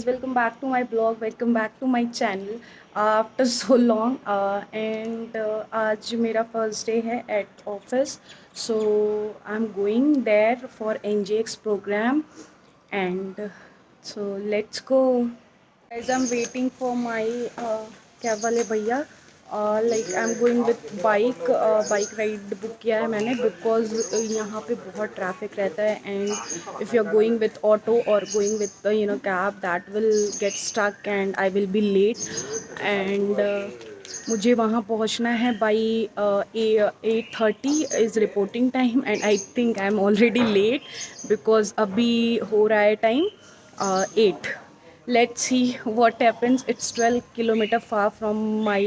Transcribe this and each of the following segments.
welcome back to my blog, welcome back to my channel after so long. And आज मेरा first day है at office, so I'm going there for NGX program, and so let's go. Guys, I'm waiting for my cab वाले भैया. Like I am going with bike ride book किया है मैंने, because यहाँ पे बहुत ट्रैफिक रहता है. And if you are going with auto और going with cab, that will get stuck and I will be late. And मुझे वहाँ पहुँचना है by 8:30 is reporting time, and I think I am already late because अभी हो रहा है time 8. Let's see what happens. It's 12 kilometer far from my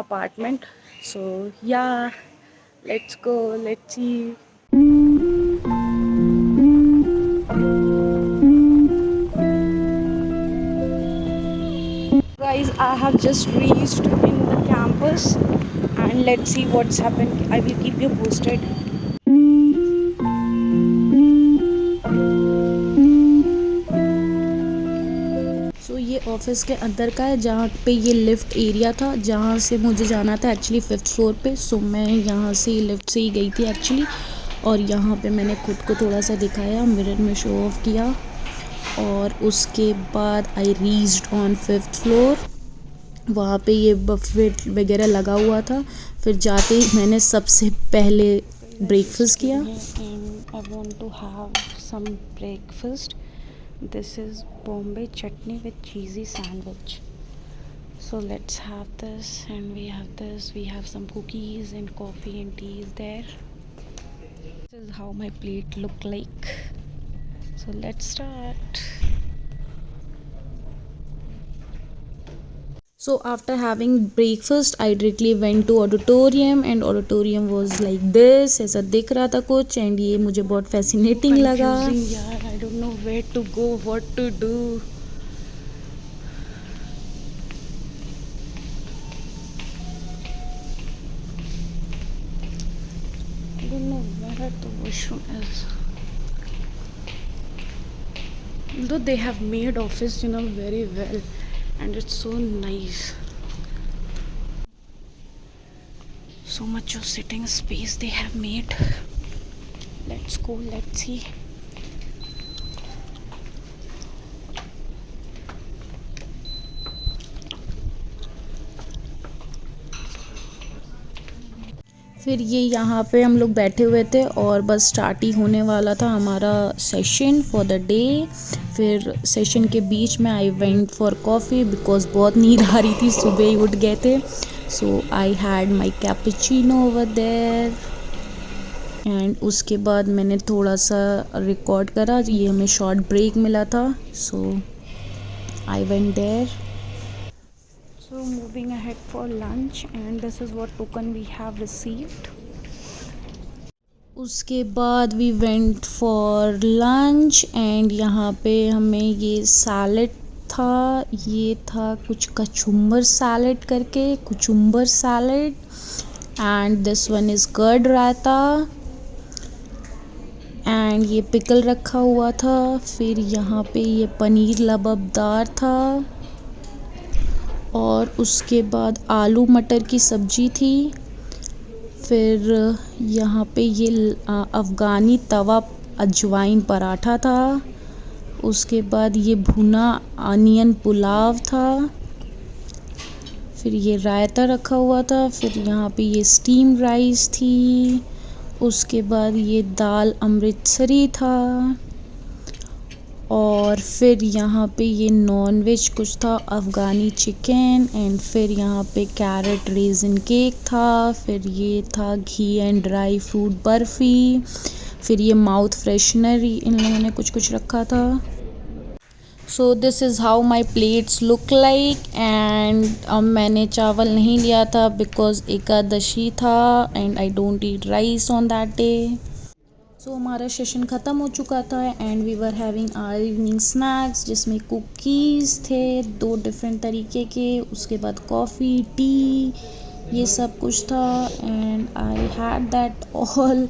apartment, so yeah, let's go, let's see. Guys, I have just reached in the campus, and let's see what's happened. I will keep you posted. ये office के अंदर का है, जहाँ पे ये lift area था, जहाँ से मुझे जाना था एक्चुअली 5th फ्लोर पे. सो मैं यहाँ से लिफ्ट से ही गई थी एक्चुअली, और यहाँ पे मैंने खुद को थोड़ा सा दिखाया, मिरर में शो ऑफ किया, और उसके बाद I reached on 5th floor. वहाँ पे ये बफेट वगैरह लगा हुआ था. फिर जाते ही मैंने सबसे पहले ब्रेकफास्ट किया. And I want to have some breakfast. This is Bombay chutney with cheesy sandwich. So let's have this, and we have this. We have some cookies and coffee and tea is there. This is how my plate look like. So let's start. So after having breakfast, I directly went to auditorium, and auditorium was like this. ऐसा दिख रहा था कुछ, and ये मुझे बहुत fascinating लगा. यार, I don't know where to go, what to do. I don't know where the washroom is. Though they have made office, very well, and it's so nice. So much of sitting space they have made. Let's go, let's see. फिर ये यहाँ पे हम लोग बैठे हुए थे, और बस स्टार्ट ही होने वाला था हमारा सेशन फॉर द डे. फिर सेशन के बीच में आई वेंट फॉर कॉफ़ी, बिकॉज बहुत नींद आ रही थी, सुबह ही उठ गए थे. So I had my cappuccino over there. And उसके बाद मैंने थोड़ा सा रिकॉर्ड करा. ये हमें शॉर्ट ब्रेक मिला था, so I went there. So moving ahead for lunch, and this is what token we have received. उसके बाद we went for lunch, and यहाँ पे हमें ये सैलेड था. ये था कुछ कचुम्बर सैलेड करके, kachumber salad. And this one is curd raita, and ये पिकल रखा हुआ था. फिर यहाँ पे ये पनीर लबाबदार था, और उसके बाद आलू मटर की सब्ज़ी थी. फिर यहाँ पे ये अफ़गानी तवा अजवाइन पराठा था. उसके बाद ये भुना अनियन पुलाव था. फिर ये रायता रखा हुआ था. फिर यहाँ पे ये स्टीम राइस थी. उसके बाद ये दाल अमृतसरी था, और फिर यहाँ पे ये नॉन वेज कुछ था, अफ़गानी चिकन. एंड फिर यहाँ पे कैरेट रेज़न केक था. फिर ये था घी एंड ड्राई फ्रूट बर्फ़ी. फिर ये माउथ फ्रेशनर इन लोगों ने कुछ कुछ रखा था. So this is how my plates look like. And अब मैंने चावल नहीं लिया था बिकॉज एकादशी था, and I don't eat rice on that day. So हमारा सेशन ख़त्म हो चुका था, and we were having our evening snacks, जिसमें कुकीज़ थे 2 डिफरेंट तरीके के. उसके बाद कॉफ़ी, टी, ये सब कुछ था, and I had that all.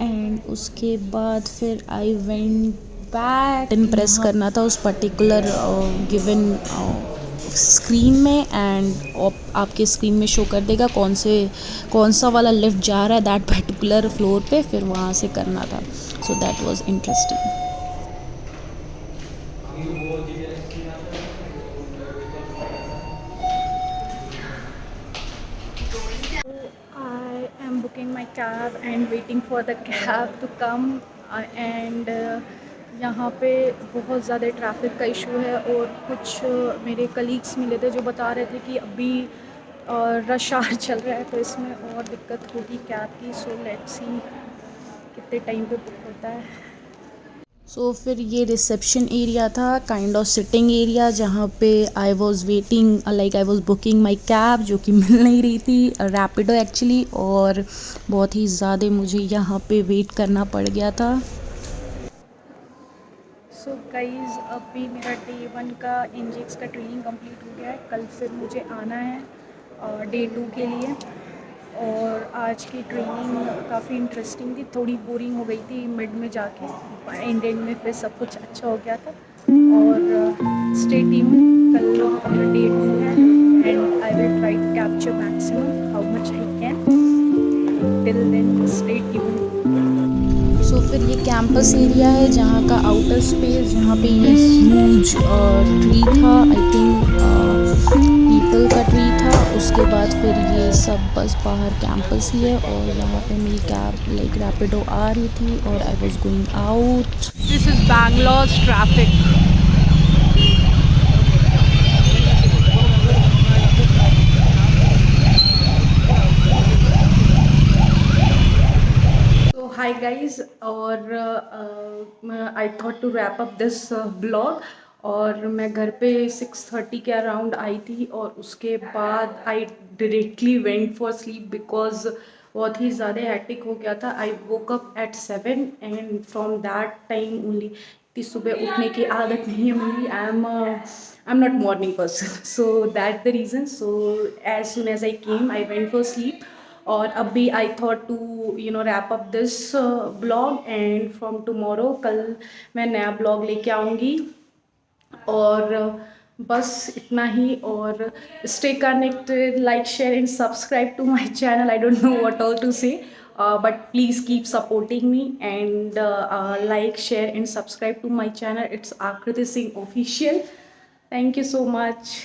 And उसके बाद फिर आई वेंट बटन प्रेस करना था उस पर्टिकुलर गिवन स्क्रीन में, एंड आपके स्क्रीन में शो कर देगा कौन सा वाला लिफ्ट जा रहा है दैट पर्टिकुलर फ्लोर पे, फिर वहाँ से करना था. So that was interesting. I am booking my cab and waiting for the cab to come and यहाँ पे बहुत ज़्यादा ट्रैफिक का इशू है, और कुछ मेरे कलीग्स मिले थे जो बता रहे थे कि अभी रश आवर चल रहा है तो इसमें और दिक्कत होगी कैब की. सो लेट्स सी कितने टाइम पे बुक होता है. सो फिर ये रिसेप्शन एरिया था, काइंड ऑफ सिटिंग एरिया, जहाँ पे I was waiting, like I was booking my cab, जो कि मिल नहीं रही थी, रैपिडो एक्चुअली, और बहुत ही ज़्यादा मुझे यहाँ पे वेट करना पड़ गया था. सो गाइज़, अभी मेरा डे 1 का एनजीएक्स का ट्रेनिंग कंप्लीट हो गया है. कल फिर मुझे आना है डे 2 के लिए, और आज की ट्रेनिंग काफ़ी इंटरेस्टिंग थी. थोड़ी बोरिंग हो गई थी मिड में जाके, एंड में फिर सब कुछ अच्छा हो गया था. और स्टे ट्यून्ड, कल डे 2 है and I will try to capture maximum how much I can. Till then stay tuned. So फिर ये कैंपस एरिया है जहाँ का आउटर स्पेस, जहाँ पे ये ह्यूज ट्री था, आई थिंक पीपल का ट्री था. उसके बाद फिर ये सब बस बाहर कैंपस ही है, और यहाँ पे मेरी कैब लाइक रैपिडो आ रही थी और I was going out. This is Bangalore traffic. Hi guys, और I thought to wrap up this blog. और मैं घर पे 6:30 के अराउंड आई थी, और उसके बाद I directly went for sleep because बहुत ही ज़्यादा हैक्टिक हो गया था. I woke up at 7 and from that time only. इतनी सुबह उठने की आदत नहीं है मेरी. I am not morning person, so that the reason. So as soon as I came I went for sleep. और अभी I thought to wrap up this blog, and from tomorrow कल मैं नया ब्लॉग लेके आऊँगी. और बस इतना ही. और stay connected, like share and subscribe to my channel. I don't know what all to say, but please keep supporting me and like, share and subscribe to my channel. It's Akriti Singh Official. Thank you so much.